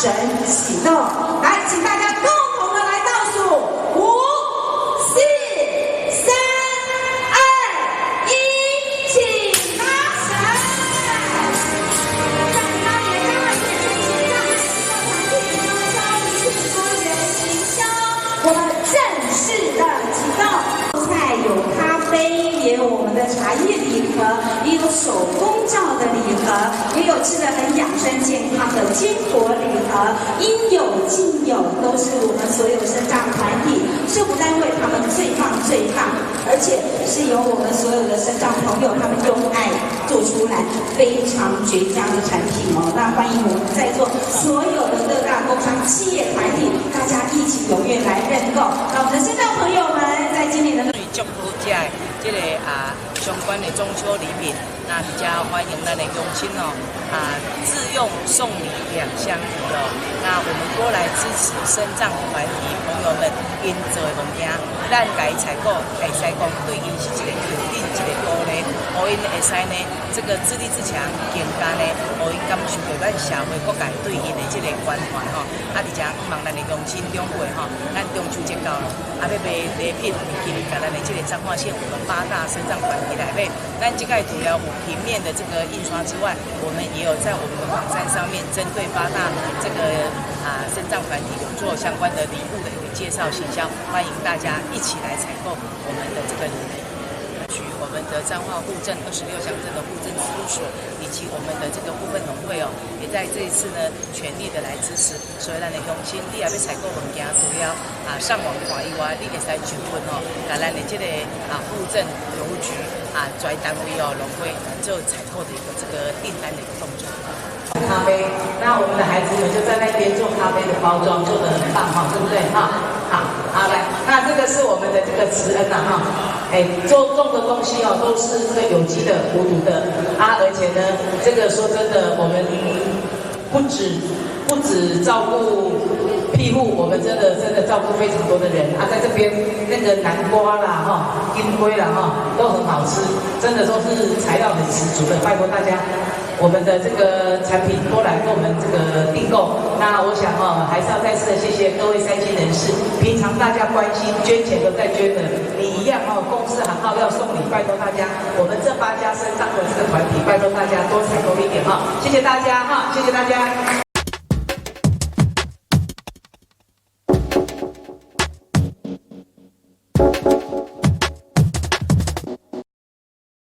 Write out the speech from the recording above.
神启动。来，请大家共同的来倒数5、4、3、2、1，请发神！在当年刚好是最前让我们知道团体营销、多元营销，我们正式的启动。菜有咖啡，也有我们的茶叶礼盒，也有手工皂的礼盒，也有吃的很养生健康的坚果礼盒，应有尽有，都是我们所有身障团体、社福单位他们最棒最棒，而且是由我们所有的身障朋友他们用爱做出来非常绝佳的产品哦。那欢迎我们在座所有的各大工商企业团体，大家一起踊跃来认购。那我们的身障朋友们在今年的祝福这个相关的中秋礼品，那比较欢迎咱的乡亲哦自用送礼2相宜哦。那我们多来支持身障团体朋友们因做的物件，咱家采购会使讲对因是一个肯定，一个鼓励，互因会使呢这个自立自强，更加呢互因感受到咱社会各界对因的这个关怀吼。而且希望咱的乡亲长辈吼，咱中秋节到了，要买礼品，今年甲咱的这个彰化县我们8大身障团体来买。但这个除了平面的这个印刷之外，我们也有在我们的网站上面针对8大这个身障团体有做相关的礼物的一个介绍行销，欢迎大家一起来采购我们的这个礼品。我们的彰化户政26乡镇的户政事务所，以及我们的这个部分农会哦，也在这一次呢全力的来支持。所以咱的乡亲，你也要采购物件，除了上网看以外，你会使询问哦，甲咱的这个户政邮局专单位哦农会做采购的一个这个订单的一个动作。咖啡，那我们的孩子们就在那边做咖啡的包装，做得很棒哈，对不对哈？好，来，那这个是我们的这个慈恩哈，做种的东西哦，都是这个有机的、无毒的而且呢，这个说真的，我们不止照顾庇护，我们真的照顾非常多的人在这边那个南瓜啦金龟啦都很好吃，真的都是材料很十足的，拜托大家。我们的这个产品多来跟我们这个订购，那我想还是要再次的谢谢各位3亲人士，平常大家关心捐钱都在捐的，你一样公司行号要送礼，拜托大家，我们这8家身障的这个团体，拜托大家多采购一点谢谢大家谢谢大家。